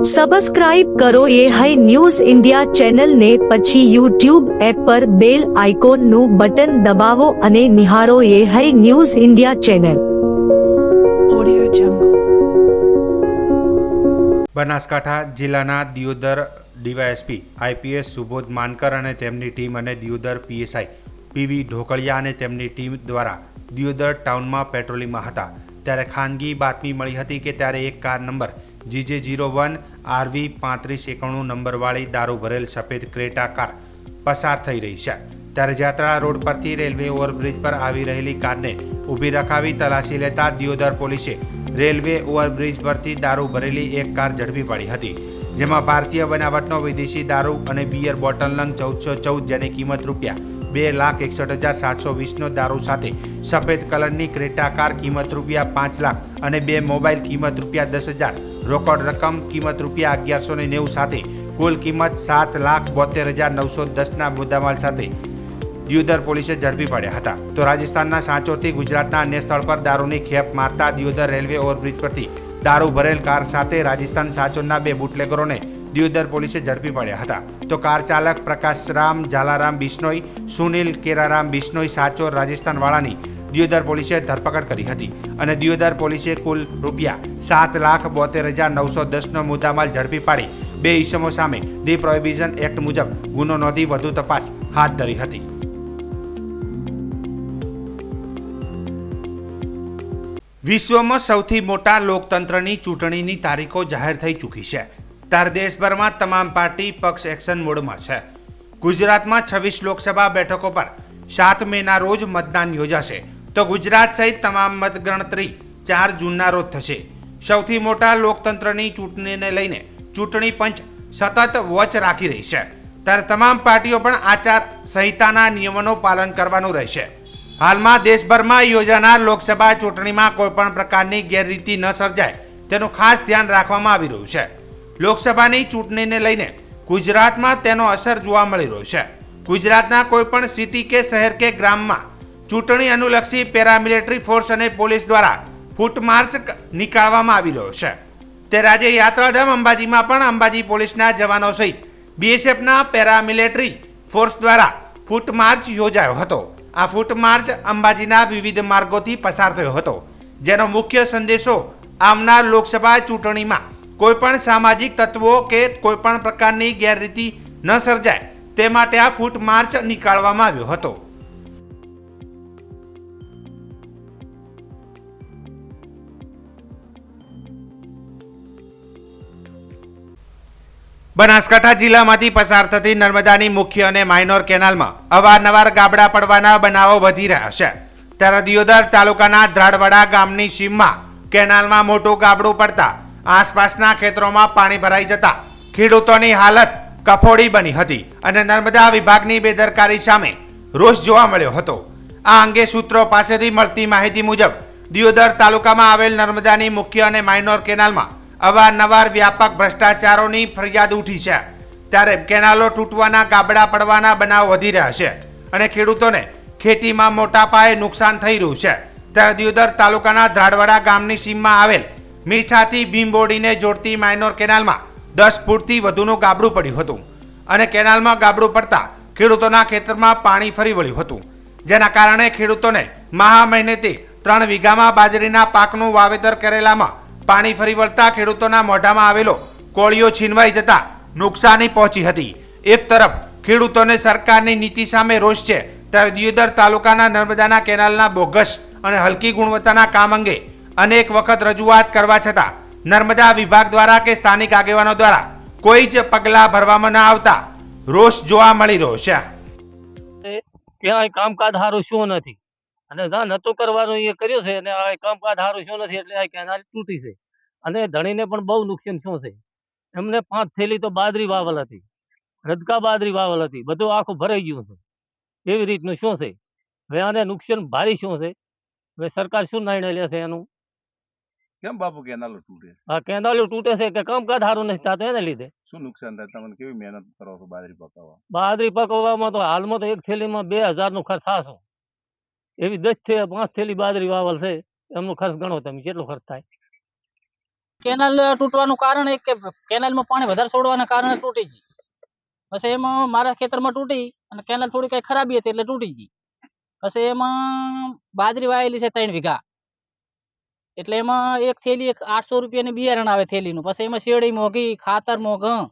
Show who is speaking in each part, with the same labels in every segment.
Speaker 1: Subscribe કરો એ High News India channel ને પછી યુટ્યુબ એપ પર બેલ આઇકોન નું બટન દબાવો અને નિહાળો એ High News India channel.
Speaker 2: Banaskantha જિલ્લાના દિયોદર ડીવાયએસપી આઈપીએસ સુબોધ માનકર અને તેમની ટીમ અને દિયોદર પીએસઆઈ પીવી ઢોકળિયા અને તેમની ટીમ દ્વારા દિયોદર ટાઉનમાં પેટ્રોલિંગમાં હતા ત્યારે ખાનગી બાતમી મળી હતી કે ત્યારે એક કાર નંબર GJ01 RV 3591 નંબરવાળી દારૂ ભરેલ સફેદ ક્રેટા કાર પસાર થઈ રહી છે ત્યારે જાત્રા રોડ પરથી રેલવે ઓવરબ્રિજ પર આવી રહેલી કારને ઊભી રખાવી તલાશી લેતા દિયોદર પોલીસે રેલવે ઓવરબ્રિજ પરથી દારૂ ભરેલી એક કાર ઝડપી પાડી હતી જેમાં ભારતીય બનાવટનો વિદેશી દારૂ અને બિયર બોટલ નંગ 1414 જેની કિંમત રૂપિયા 2,61,720 દારૂ સાથે સફેદ કલરની ક્રેટા કાર કિંમત રૂપિયા 5 લાખ અને 2 મોબાઈલ કિંમત રૂપિયા 10,000 રોકડ રકમ કિંમત રૂપિયા 1190 સાથે કુલ કિંમત 7,72,910 મુદ્દામાલ સાથે દિયોદર પોલીસે ઝડપી પાડ્યા હતા તો રાજસ્થાનના સાંચોરથી ગુજરાતના અન્ય સ્થળ પર દારૂની ખેપ મારતા દિયોદર રેલવે ઓવરબ્રિજ પરથી દારૂ ભરેલ કાર સાથે રાજસ્થાન સાંચોરના 2 બુટલેગરોને દિયોદર પોલીસે ઝડપી પાડ્યા હતા તો કાર ચાલક પ્રકાશરામ ઝાલારામ બિશ્નોઈ સુનિલ કેરારામ બિશ્નોઈ સાચોર રાજસ્થાન વાળાની દિયોદર પોલીસે ધરપકડ કરી હતી અને દિયોદર પોલીસે કુલ રૂપિયા 7,72,910 મુદ્દામાલ ઝડપી પાડી 2 ઇસમો સામે ધી પ્રોહિબિશન એક્ટ મુજબ ગુનો નોંધી વધુ તપાસ હાથ ધરી હતી। વિશ્વમાં સૌથી મોટા લોકતંત્રની ચૂંટણીની તારીખો જાહેર થઈ ચૂકી છે ત્યારે દેશભરમાં તમામ પાર્ટી પક્ષ એક્શન મોડમાં છે। ગુજરાતમાં 26 લોકસભા બેઠકો પર 7 મેના રોજ મતદાન યોજાશે તો ગુજરાત સહિત તમામ મતગણતરી 4 જૂનના રોજ થશે। સૌથી મોટા લોકતંત્રની ચૂંટણીને લઈને ચૂંટણી પંચ સતત વોચ રાખી રહી છે ત્યારે તમામ પાર્ટીઓ પણ આચાર સંહિતાના નિયમોનું પાલન કરવાનું રહેશે। હાલમાં દેશભરમાં યોજાનાર લોકસભા ચૂંટણીમાં કોઈપણ પ્રકારની ગેરરીતિ ન સર્જાય તેનું ખાસ ધ્યાન રાખવામાં આવી રહ્યું છે। લોકસભાની ચૂંટણીને લઈને ગુજરાતમાં તેનો અસર જોવા મળી રહ્યો છે। ગુજરાતના કોઈપણ સિટી કે શહેર કે ગ્રામમાં ચૂંટણી અનુલક્ષી પેરામિલિટરી ફોર્સ અને પોલીસ દ્વારા ફૂટ માર્ચ નીકાળવામાં આવી રહ્યો છે ત્યારે આજે યાત્રાધામ અંબાજીમાં પણ અંબાજી પોલીસના જવાનો સહિત BSFના પેરામિલિટરી ફોર્સ દ્વારા ફૂટ માર્ચ યોજાયો હતો। આ ફૂટ માર્ચ અંબાજીના વિવિધ માર્ગોથી પસાર થયો હતો જેનો મુખ્ય સંદેશો આવનાર લોકસભા ચૂંટણીમાં કોઈપણ સામાજિક તત્વો કે કોઈપણ પ્રકારની ગેરરીતિ ન સર્જાય તે માટે આ ફૂટ માર્ચ નીકાળવામાં આવ્યો હતો। બનાસકાંઠા જિલ્લામાંથી પસાર થતી નર્મદાની મુખ્ય અને માઇનોર કેનાલમાં અવારનવાર ગાબડા પડવાના બનાવો વધી રહ્યા છે ત્યારે દિયોદર તાલુકાના ધ્રાડવાડા ગામની સીમમાં કેનાલમાં મોટું ગાબડું પડતા આસપાસના ખેતરોમાં પાણી ભરાઈ જતા ખેડૂતોની હાલત કફોડી બની હતી અને નર્મદા વિભાગની બેદરકારી સામે રોષ જોવા મળ્યો હતો। આ અંગે સૂત્રો પાસેથી મળતી માહિતી મુજબ દિયોદર તાલુકામાં આવેલ નર્મદાની મુખ્ય અને માઇનોર કેનાલમાં અવારનવાર વ્યાપક ભ્રષ્ટાચારોની ફરિયાદ ઉઠી છે ત્યારે કેનાલો તૂટવાના ગાબડા પડવાના બનાવ વધી રહ્યા છે અને ખેડૂતોને ખેતીમાં મોટા પાયે નુકસાન થઈ રહ્યું છે ત્યારે દિયોદર તાલુકાના ધ્રાડવાડા ગામની સીમમાં આવેલ મીઠાથી ભીમબોડીને જોડતી માઇનોર કેનાલમાં 10 ફૂટથી વધુનું ગાબડું પડ્યું હતું અને કેનાલમાં ગાબડું પડતા ખેડૂતોના ખેતરમાં પાણી ફરી વળ્યું હતું જેના કારણે ખેડૂતોને મહા મહિનેથી 3 વીઘામાં બાજરીના પાકનું વાવેતર કરેલામાં પાણી ફરી વળતા ખેડૂતોના મોઢામાં આવેલો કોળિયો છીનવાઈ જતા નુકસાની પહોંચી હતી। એક તરફ ખેડૂતોને સરકારની નીતિ સામે રોષ છે ત્યારે દિયોદર તાલુકાના નર્મદાના કેનાલના બોગસ અને હલકી ગુણવત્તાના કામ અંગે અનેક વખત રજૂઆત કરવા છતાં નર્મદા વિભાગ દ્વારા કે સ્થાનિક આગેવાનો દ્વારા કોઈ જ પગલાં ભરવામાં ન આવતા રોષ જોવા મળી રહ્યો છે।
Speaker 3: ક્યાંય કામકાજ સારું શું નથી અને નતું કરવાનું એ કર્યું છે અને આ કામકાજ સારું શું નથી એટલે આ કેનાલ તૂટી છે અને ધણીને પણ બહુ નુકસાન શું છે એમને 5 થેલી તો બાજરી વાવલ હતી, રદકા બાજરી વાવલ હતી, બધું આખું ભરાઈ ગયું છે। એવી રીતનું શું છે હવે આને નુકસાન ભારી શું છે હવે સરકાર શું નિર્ણય લે છે એનું
Speaker 4: કેમ બાપુ કેનાલો તૂટે?
Speaker 3: આ કેનાલો તૂટે છે કે કામકાજ સારું નથી થતું એને લીધે।
Speaker 4: શું નુકસાન થાય તમને? કેવી મહેનત કરો છો બાજરી પકાવવા?
Speaker 3: બાજરી પકવવામાં તો હાલમાં તો એક થેલીમાં 2000 નો ખર્ચ થશે એવી 10 થી 5 થેલી બાજરી વાવલ છે એમનો ખર્ચ ગણો તમે કેટલો ખર્ચ થાય।
Speaker 5: કેનાલ તૂટવાનું કારણ એક કે કેનાલમાં પાણી વધારે છોડવાના કારણે તૂટી ગઈ. પછી એમાં મારા ખેતરમાં તૂટી અને કેનાલ થોડી કઈ ખરાબી હતી એટલે તૂટી ગઈ. પછી એમાં બાજરી વાયેલી છે 3 વીઘા, એટલે એમાં એક થેલી 800 રૂપિયાની બિયારણ આવે થેલીનું. પછી એમાં શેરડી મોંઘી, ખાતર મોંઘા.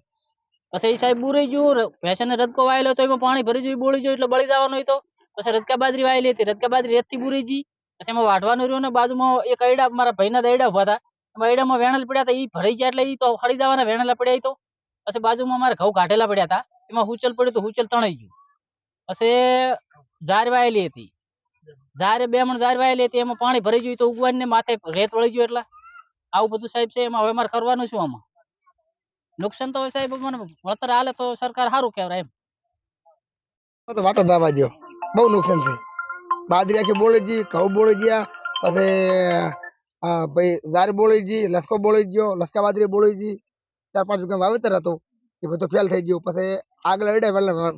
Speaker 5: પછી એ સાહેબ બુરાઈ ગયું. ભેંસને રદકો વાયેલો તો એમાં પાણી ભરી ગયું, બોળી ગયું એટલે બળી જવાનું હતો. પછી રદકા બાજરી વાયેલી હતી, રદકા બાજરી રેતથી બુરાઈ ગઈ. પછી એમાં વાઢવાનું રહ્યું ને બાજુમાં એક અયડા, મારા ભાઈના અયડા ઉભા હતા, એમાં અયડામાં વેણલ પડ્યા હતા, એ ભરાઈ ગયા એટલે એ તો હળી જવાના વેણલા પડ્યા. તો પછી બાજુમાં મારે ઘઉં કાઢેલા પડ્યા હતા, એમાં હુચલ પડ્યું તો હુચલ તણાઈ ગયું. પછી ઝાર વાયેલી હતી, ઝારે 2 મણ ઝાર વાયેલી હતી, એમાં પાણી ભરી ગયું તો ઉગવાને માથે રેત વળી ગયું. એટલે આવું બધું સાહેબ છે. એમાં હવે મારે કરવાનું શું? આમાં નુકસાન તો સાહેબ મને વળતર હાલે તો સરકાર સારું કહેવાય એમ.
Speaker 6: તો વાત જ આવવા દ્યો. બહુ નુકસાન છે. બાજરી આખી બોળી ગઈ, ઘઉં બોળી ગયા, પછી ભાઈ ઝાર બોળી ગઈ, લસકો બોળી ગયો, લસકા બાજરી બોળી ગઈ. 4-5 વીઘા વાવેતર હતું એ બધું ફેલ થઈ ગયું. પછી આગળ અડે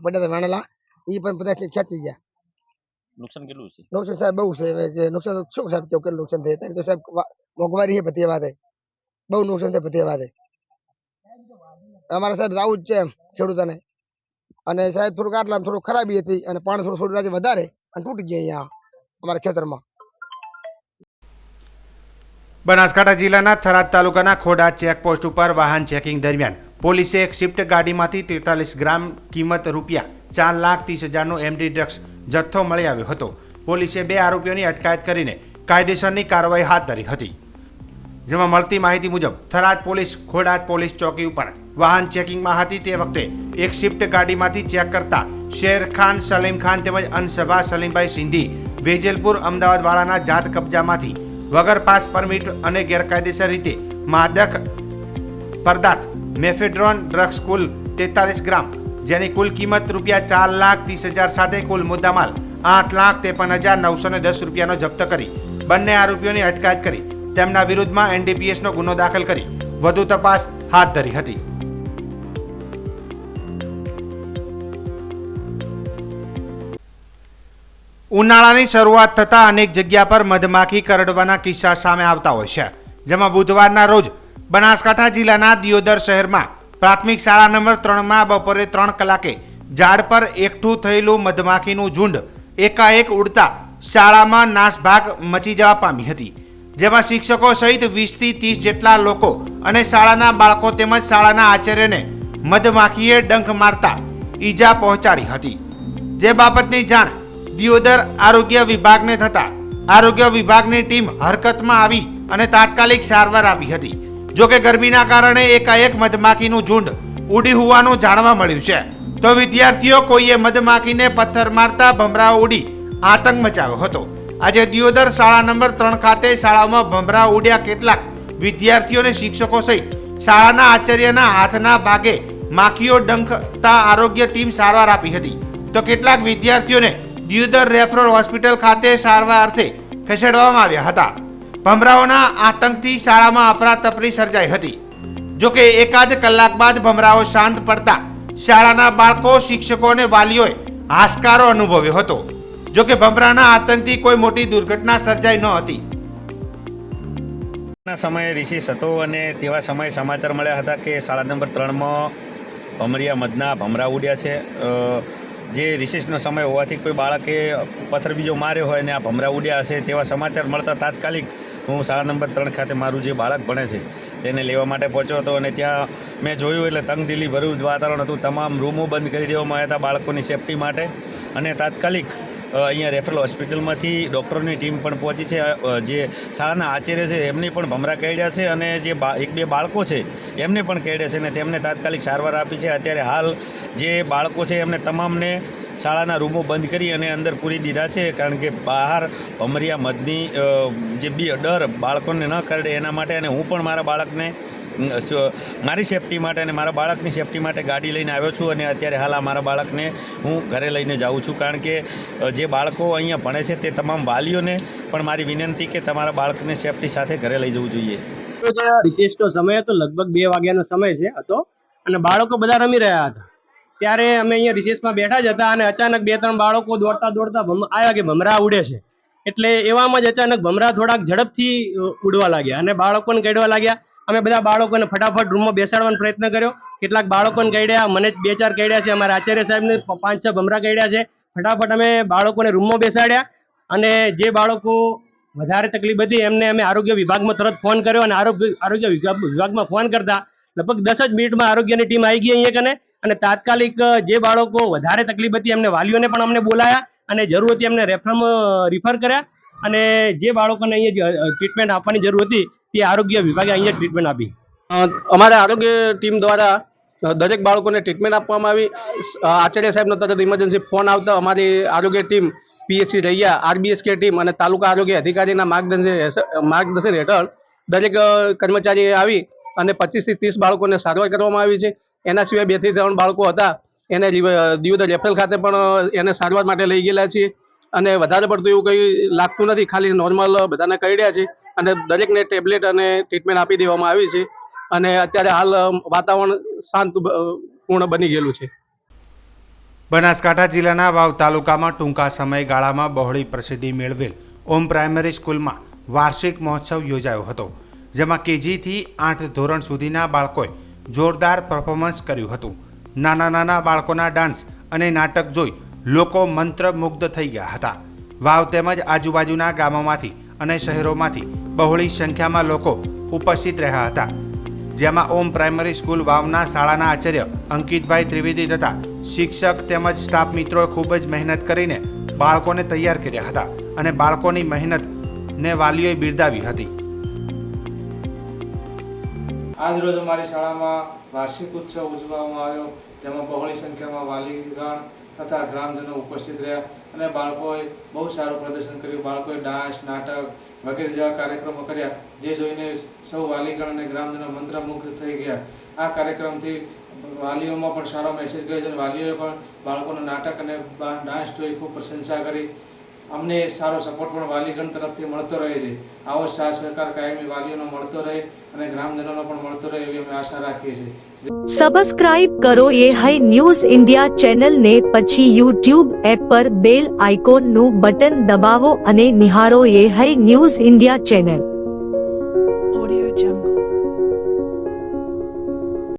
Speaker 6: પડ્યા હતા વેણેલા, એ પણ બધા ખેંચી ગયા.
Speaker 4: નુકસાન કેટલું છે?
Speaker 6: નુકસાન સાહેબ બહુ છે. હવે જે નુકસાન શું સાહેબ કેવું કેટલું નુકસાન થાય? ત્યારે તો સાહેબ મોંઘવારી છે બધી વાતે, બહુ નુકસાન છે બધી વાતે. અમારે સાહેબ આવું જ છે એમ ખેડૂતોને. અને સાહેબ થોડુંક આટલા થોડું ખરાબી હતી અને પાણી થોડું આજે વધારે અને તૂટી ગયા અહીંયા અમારા ખેતરમાં.
Speaker 2: બનાસકાંઠા જિલ્લાના થરાદ તાલુકાના ખોડા ચેકપોસ્ટ ઉપર વાહન ચેકિંગ દરમિયાન પોલીસે એક શિફ્ટ ગાડીમાંથી 43 ગ્રામ કિંમત રૂપિયા 4,30,000નો એમડી ડ્રગ્સ જથ્થો મળી આવ્યો હતો. પોલીસે 2 આરોપીઓની અટકાયત કરીને કાયદેસરની કાર્યવાહી હાથ ધરી હતી. જેમાં મળતી માહિતી મુજબ થરાદ પોલીસ ખોડાદ પોલીસ ચોકી ઉપર વાહન ચેકિંગમાં હતી. તે વખતે એક શિફ્ટ ગાડીમાંથી ચેક કરતા શેરખાન સલીમ ખાન તેમજ અનસભા સલીમભાઈ સિંધી વેજલપુર અમદાવાદ વાળાના જાત કબજામાંથી વગર પાસ પરમિટ અને ગેરકાયદેસર રીતે માદક પદાર્થ મેફેડ્રોન ડ્રગ્સ કુલ 43 ગ્રામ, જેની કુલ કિંમત રૂપિયા 4,30,000 સાથે કુલ મુદ્દામાલ 8,53,910 રૂપિયાનો જપ્ત કરી બંને આરોપીઓની અટકાયત કરી તેમના વિરુદ્ધમાં એનડીપીએસનો ગુનો દાખલ કરી વધુ તપાસ હાથ ધરી હતી. ઉનાળાની શરૂઆત થતાં અનેક જગ્યા પર મધમાખી કરડવાના કિસ્સા સામે આવતા હોય છે. જેમાં બુધવારના રોજ બનાસકાંઠા જિલ્લાના દિયોદર શહેરમાં પ્રાથમિક શાળા નંબર 3માં બપોરે 3 કલાકે ઝાડ પર એકઠું થયેલું મધમાખીનું ઝુંડ એકાએક ઉડતા શાળામાં નાસભાગ મચી જવા પામી હતી. જેમાં શિક્ષકો સહિત 20થી 30 જેટલા લોકો અને શાળાના બાળકો તેમજ શાળાના આચાર્યને મધમાખીએ ડંખ મારતા ઈજા પહોંચાડી હતી. જે બાબતની જાણ દિયોદર આરોગ્ય વિભાગને થતા આરોગ્ય વિભાગની ટીમ હરકતમાં આવી અને તાત્કાલિક સારવાર આપી હતી. જોકે ગરમીના કારણે એકાએક મધમાખીનું ઝુંડ ઉડી હોવાનું જાણવા મળ્યું છે. તો વિદ્યાર્થીઓ કોઈએ મધમાખીને પથ્થર મારતા ભમરાઓ ઉડી આતંક મચાવ્યો હતો. આજે દિયોદર શાળા નંબર 3 ખાતે શાળામાં ભમરાઓ ઉડ્યા કેટલાક વિદ્યાર્થીઓ અને શિક્ષકો સહિત શાળાના આચાર્યના હાથના ભાગે માખીઓ ડંખતા આરોગ્ય ટીમ સારવાર આપી હતી. તો કેટલાક વિદ્યાર્થીઓને દિયોદર રેફરલ હોસ્પિટલ ખાતે સારવાર અર્થે ખસેડવામાં આવ્યા હતા. ભમરાઓના આતંકથી શાળામાં અફરાતફરી સર્જાઈ હતી. જોકે એકાદ કલાક બાદ ભમરાઓ શાંત પડતા શાળાના બાળકો, શિક્ષકો અને વાલીઓએ હાશકારો અનુભવ્યો હતો. જોકે ભમરાના આતંકથી કોઈ મોટી દુર્ઘટના સર્જાઈ ન હતી.
Speaker 7: સમયે રિશિષ હતો અને તેવા સમયે સમાચાર મળ્યા હતા કે શાળા નંબર 3માં ભમરિયા મધના ભમરા ઉડ્યા છે. જે રિશિષનો સમય હોવાથી કોઈ બાળકે પથ્થર બીજો માર્યો હોય અને આ ભમરા ઉડ્યા હશે તેવા સમાચાર મળતા તાત્કાલિક હું શાળા નંબર 3 ખાતે મારું જે બાળક ભણે છે તેને લેવા માટે પહોંચ્યો હતો. અને ત્યાં મેં જોયું એટલે તંગદિલી ભર્યું વાતાવરણ હતું. તમામ રૂમો બંધ કરી દેવામાં આવ્યા હતા બાળકોની સેફટી માટે. અને તાત્કાલિક અહીંયા રેફરલ હોસ્પિટલમાંથી ડૉક્ટરોની ટીમ પણ પહોંચી છે. જે શાળાના આચાર્ય છે એમને પણ ભમરા કરડ્યા છે અને જે 1-2 બાળકો છે એમને પણ કરડ્યા છે અને તેમને તાત્કાલિક સારવાર આપી છે. અત્યારે હાલ જે બાળકો છે એમને તમામને શાળાના રૂમો બંધ કરી અને અંદર પૂરી દીધા છે. કારણ કે બહાર ભમરિયા મધની જે ડર બાળકોને ન કરડે એના માટે. અને હું પણ મારા બાળકને મારી સેફટી માટે અને મારા બાળકની સેફટી માટે ગાડી લઈને આવ્યો છું. અને અત્યારે હાલ આ મારા બાળકને હું ઘરે લઈને જાઉં છું. કારણ કે જે બાળકો અહીંયા ભણે છે તે તમામ વાલીઓને પણ મારી વિનંતી કે તમારા બાળકને સેફટી સાથે ઘરે લઈ જવું જોઈએ.
Speaker 8: રિસેસનો સમય હતો, લગભગ 2 વાગ્યાનો સમય છે હતો અને બાળકો બધા રમી રહ્યા હતા. ત્યારે અમે અહીંયા રિસેસમાં બેઠા જ હતા અને અચાનક 2-3 બાળકો દોડતા આવ્યા કે ભમરા ઉડે છે. એટલે એવામાં જ અચાનક ભમરા થોડાક ઝડપથી ઉડવા લાગ્યા અને બાળકોને કરડવા લાગ્યા. અમે બધા બાળકોને ફટાફટ રૂમમાં બેસાડવાનો પ્રયત્ન કર્યો. કેટલાક બાળકોને કહેડ્યા, મને જ 2-4 કહેડ્યા છે, અમારા આચાર્ય સાહેબને 5-6 ભમરા કહેડ્યા છે. ફટાફટ અમે બાળકોને રૂમમાં બેસાડ્યા અને જે બાળકો વધારે તકલીફ હતી એમને અમે આરોગ્ય વિભાગમાં તરત ફોન કર્યો અને આરોગ્ય વિભાગમાં ફોન કરતા લગભગ 10 જ મિનિટમાં આરોગ્યની ટીમ આવી ગઈ અહીંયા કને અને તાત્કાલિક જે બાળકો વધારે તકલીફ હતી એમને વાલીઓને પણ અમને બોલાયા અને જરૂર હતી એમને રિફર કર્યા અને જે બાળકોને અહીંયા ટ્રીટમેન્ટ આપવાની જરૂર હતી તે આરોગ્ય વિભાગે અહીંયા ટ્રીટમેન્ટ આપી. અમારા આરોગ્ય ટીમ દ્વારા દરેક બાળકોને ટ્રીટમેન્ટ આપવામાં આવી. આચાર્ય સાહેબનો તરત ઇમરજન્સી ફોન આવતા અમારી આરોગ્ય team PHC Raiya, RBSK team અને તાલુકા આરોગ્ય અધિકારીના માર્ગદર્શન હેઠળ દરેક કર્મચારી આવી અને 25 થી 30 બાળકોને સારવાર કરવામાં આવી છે. એના સિવાય 2 થી 3 બાળકો હતા એને દિયોદર રેફરલ ખાતે પણ એને સારવાર માટે લઈ ગયેલા છીએ અને વધારે પડતું એવું કંઈ લાગતું નથી, ખાલી નોર્મલ બધાને કહ્યા છે અને દરેકને ટેબ્લેટ અને ટ્રીટમેન્ટ આપી દેવામાં આવી છે અને અત્યારે હાલ વાતાવરણ શાંતપૂર્ણ બની ગયેલું છે.
Speaker 2: બનાસકાંઠા જિલ્લાના વાવ તાલુકામાં ટૂંકા સમયગાળામાં બહોળી પ્રસિદ્ધિ મેળવેલ ઓમ પ્રાઇમરી સ્કૂલમાં વાર્ષિક મહોત્સવ યોજાયો હતો, જેમાં KG થી 8 ધોરણ સુધીના બાળકોએ જોરદાર પરફોર્મન્સ કર્યું હતું. નાના નાના બાળકોના ડાન્સ અને નાટક જોઈ લોકો મંત્રમુગ્ધ થઈ ગયા હતા. વાવ તેમજ આજુબાજુના ગામોમાંથી અને શહેરોમાંથી બહોળી સંખ્યામાં લોકો ઉપસ્થિત રહ્યા હતા, જેમાં ઓમ પ્રાઇમરી સ્કૂલ વાવના શાળાના આચાર્ય અંકિતભાઈ ત્રિવેદી તથા શિક્ષક તેમજ સ્ટાફ મિત્રોએ ખૂબ જ મહેનત કરીને બાળકોને તૈયાર કર્યા હતા અને બાળકોની મહેનતને વાલીઓએ બિરદાવી હતી.
Speaker 9: આજ રોજ અમારી શાળામાં વાર્ષિક ઉત્સવ ઉજવવામાં આવ્યો, જેમાં બહોળી સંખ્યામાં વાલીગણ તથા ગ્રામજનો ઉપસ્થિત રહ્યા અને બાળકોએ બહુ સારું પ્રદર્શન કર્યું. બાળકોએ ડાન્સ, નાટક વગેરે જેવા કાર્યક્રમો કર્યા, જે જોઈને સૌ વાલીગણ અને ગ્રામજનો મંત્રમુગ્ધ થઈ ગયા. આ કાર્યક્રમથી વાલીઓમાં પણ સારો મેસેજ ગયો અને વાલીઓએ પણ બાળકોના નાટક અને ડાન્સ જોઈ ખૂબ પ્રશંસા કરી. અમને સારો સપોર્ટ પણ વાલીગણ તરફથી મળતો રહે છે. આવો સાથ સહકાર કાયમી વાલીઓનો મળતો રહે અને ગ્રામજનોનો પણ મળતો રહે એવી અમે આશા રાખીએ છીએ.
Speaker 1: સબસ્ક્રાઇબ કરો ये है न्यूज़ इंडिया चैनल ने પછી YouTube એપ પર બેલ આઇકોન નું બટન દબાવો અને નિહાળો ये है news India channel.
Speaker 10: Audio Jungle.